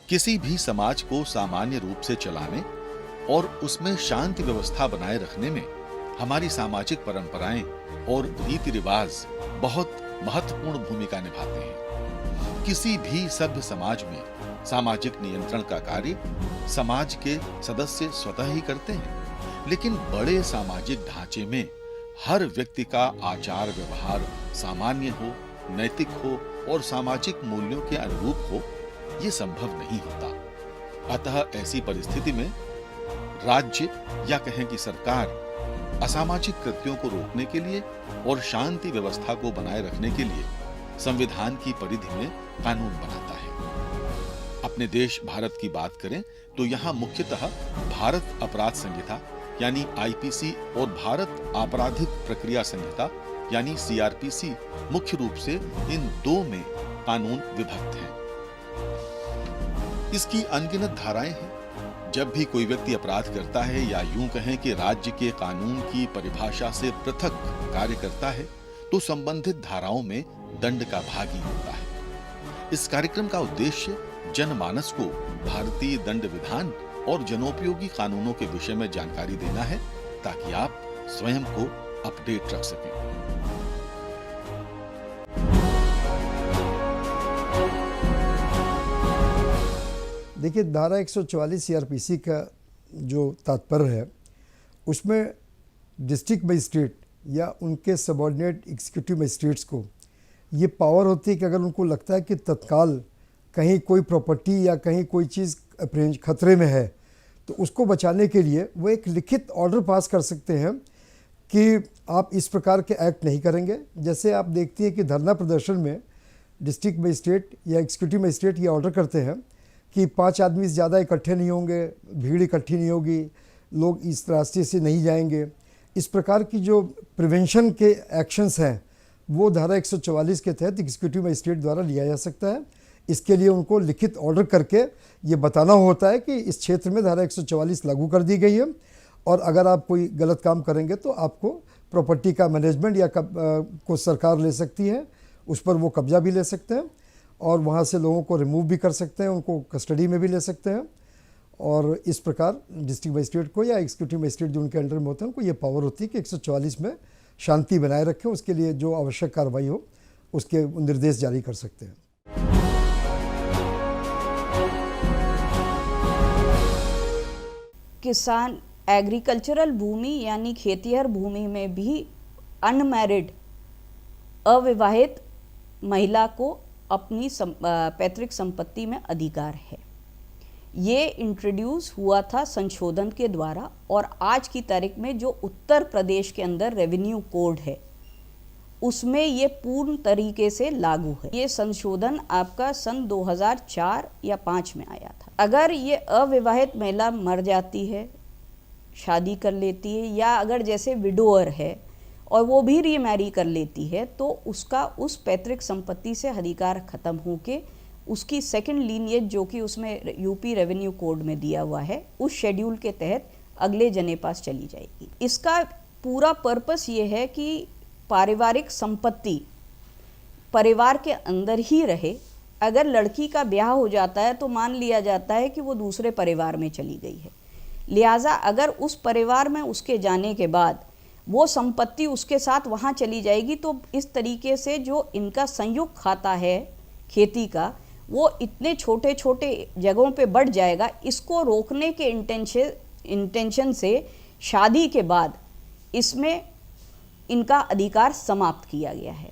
किसी भी समाज को सामान्य रूप से चलाने और उसमें शांति व्यवस्था बनाए रखने में हमारी सामाजिक परंपराएं और रीति रिवाज बहुत महत्वपूर्ण भूमिका निभाते हैं। किसी भी सभ्य समाज में सामाजिक नियंत्रण का कार्य समाज के सदस्य स्वतः ही करते हैं, लेकिन बड़े सामाजिक ढांचे में हर व्यक्ति का आचार व्यवहार सामान्य हो, नैतिक हो और सामाजिक मूल्यों के अनुरूप हो, ये संभव नहीं होता। अतः ऐसी परिस्थिति में राज्य या कहें कि सरकार असामाजिक कृत्यों को रोकने के लिए और शांति व्यवस्था को बनाए रखने के लिए संविधान की परिधि में कानून बनाता है। अपने देश भारत की बात करें तो यहाँ मुख्यतः भारत अपराध संहिता यानी आईपीसी और भारत आपराधिक प्रक्रिया संहिता यानी सीआरपीसी मुख्य रूप से इन दो में कानून विभक्त हैं। इसकी अनगिनत धाराएं हैं। जब भी कोई व्यक्ति अपराध करता है या यूं कहें कि राज्य के कानून की परिभाषा से पृथक कार्य करता है तो संबंधित धाराओं में दंड का भागी होता है। इस कार्यक्रम का उद्देश्य जनमानस को भारतीय दंड विधान और जनोपयोगी कानूनों के विषय में जानकारी देना है ताकि आप स्वयं को अपडेट रख सकें। देखिए, धारा 144 सीआरपीसी का जो तात्पर्य है उसमें डिस्ट्रिक्ट मजिस्ट्रेट या उनके सबऑर्डिनेट एग्जीक्यूटिव मजिस्ट्रेट्स को ये पावर होती है कि अगर उनको लगता है कि तत्काल कहीं कोई प्रॉपर्टी या कहीं कोई चीज़ खतरे में है तो उसको बचाने के लिए वो एक लिखित ऑर्डर पास कर सकते हैं कि आप इस प्रकार के एक्ट नहीं करेंगे। जैसे आप देखती हैं कि धरना प्रदर्शन में डिस्ट्रिक्ट मजिस्ट्रेट या एग्जीक्यूटिव मजिस्ट्रेट ये ऑर्डर करते हैं कि 5 आदमी से ज़्यादा इकट्ठे नहीं होंगे, भीड़ इकट्ठी नहीं होगी, लोग इस रास्ते से नहीं जाएंगे। इस प्रकार की जो प्रिवेंशन के एक्शंस हैं वो धारा 144 के तहत एग्जीक्यूटिव मजिस्ट्रेट द्वारा लिया जा सकता है। इसके लिए उनको लिखित ऑर्डर करके ये बताना होता है कि इस क्षेत्र में धारा 144 लागू कर दी गई है और अगर आप कोई गलत काम करेंगे तो आपको प्रॉपर्टी का मैनेजमेंट या को सरकार ले सकती है, उस पर वो कब्जा भी ले सकते हैं और वहाँ से लोगों को रिमूव भी कर सकते हैं, उनको कस्टडी में भी ले सकते हैं। और इस प्रकार डिस्ट्रिक्ट मजिस्ट्रेट को या एग्जीक्यूटिव मजिस्ट्रेट जो उनके अंडर में होते हैं उनको ये पावर होती है कि 144 में शांति बनाए रखें, उसके लिए जो आवश्यक कार्रवाई हो उसके निर्देश जारी कर सकते हैं। किसान एग्रीकल्चरल भूमि यानी खेतिहर भूमि में भी अनमैरिड अविवाहित महिला को अपनी पैतृक संपत्ति में अधिकार है। ये इंट्रोड्यूस हुआ था संशोधन के द्वारा और आज की तारीख में जो उत्तर प्रदेश के अंदर रेवेन्यू कोड है उसमें ये पूर्ण तरीके से लागू है। ये संशोधन आपका सन 2004 या 5 में आया था। अगर ये अविवाहित महिला मर जाती है, शादी कर लेती है या अगर जैसे विडोअर है और वो भी रीमैरी कर लेती है तो उसका उस पैतृक संपत्ति से अधिकार खत्म होके उसकी सेकंड लीनिएज जो कि उसमें यूपी रेवेन्यू कोड में दिया हुआ है उस शेड्यूल के तहत अगले जने पास चली जाएगी। इसका पूरा पर्पस ये है कि पारिवारिक संपत्ति परिवार के अंदर ही रहे। अगर लड़की का ब्याह हो जाता है तो मान लिया जाता है कि वो दूसरे परिवार में चली गई है, लिहाजा अगर उस परिवार में उसके जाने के बाद वो संपत्ति उसके साथ वहाँ चली जाएगी तो इस तरीके से जो इनका संयुक्त खाता है खेती का वो इतने छोटे छोटे जगहों पे बढ़ जाएगा। इसको रोकने के इंटेंशन से शादी के बाद इसमें इनका अधिकार समाप्त किया गया है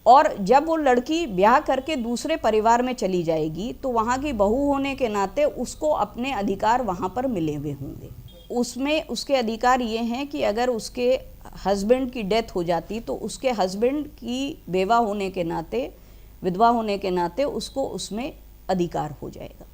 और जब वो लड़की ब्याह करके दूसरे परिवार में चली जाएगी तो वहाँ की बहू होने के नाते उसको अपने अधिकार वहाँ पर मिले हुए होंगे। उसमें उसके अधिकार ये हैं कि अगर उसके हस्बैंड की डेथ हो जाती तो उसके हस्बैंड की विधवा होने के नाते उसको उसमें अधिकार हो जाएगा।